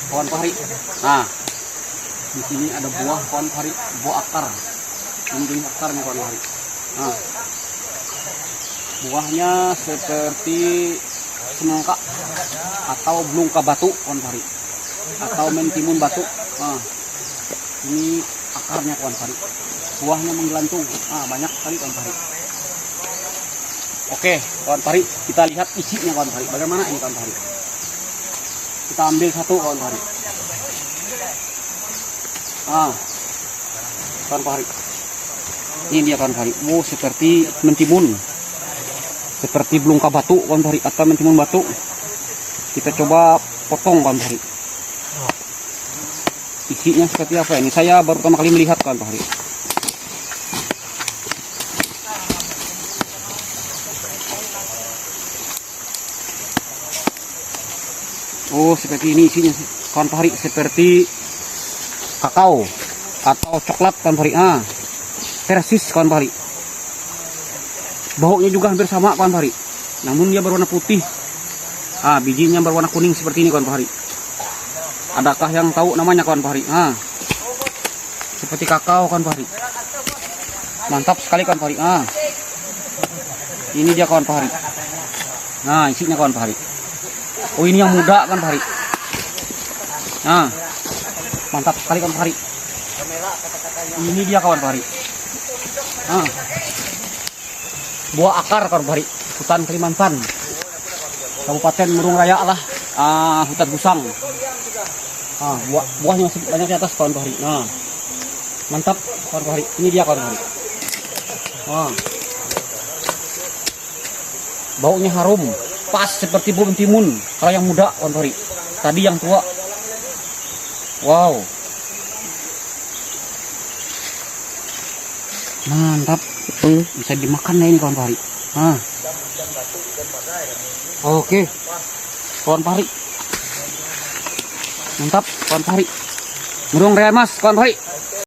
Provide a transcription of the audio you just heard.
kawan pari. Nah, di sini ada buah kawan pari, buah akar. Ini akarnya kawan pari. Nah, buahnya seperti semangka atau belungka batu kawan pari, atau mentimun batu. Nah, ini akarnya kawan pari. Buahnya menggelantung. Ah, banyak sekali kawan pari. Oke, kawan pari, kita lihat isinya kawan pari. Bagaimana ini kawan pari? Kita ambil satu kawan pari. Ah, kawan pari. Ini dia kawan pari. Oh, seperti mentimun. Seperti belungka batu kawan pari atau mentimun batu. Kita coba potong kawan pari. Isinya seperti apa ini? Saya baru pertama kali melihat kawan pari. Oh, seperti ini isinya kawan pari, seperti kakao atau coklat kawan pari. Ah, persis kawan pari. Baunya juga hampir sama kawan pari, namun dia berwarna putih. Ah, bijinya berwarna kuning seperti ini kawan pari. Adakah yang tahu namanya kawan pari? Ah, seperti kakao kawan pari. Mantap sekali kawan pari. Ah, ini dia kawan pari. Nah, isinya kawan pari. Oh, ini yang muda kan pari. Nah, mantap sekali kawan pari. Ini dia kawan pari. Nah, buah akar kawan pari, hutan Kalimantan, Kabupaten Murung Raya lah, hutan Gusang. Buahnya masih banyak di atas kawan pari. Nah, mantap kawan pari. Ini dia kawan pari. Baunya harum. Pas seperti bom timun. Kalau yang muda kawan pari, tadi yang tua. Wow, mantap. Bisa dimakan ya ini kawan pari. Oke kawan pari, mantap kawan pari. Murung Raya Mas kawan pari.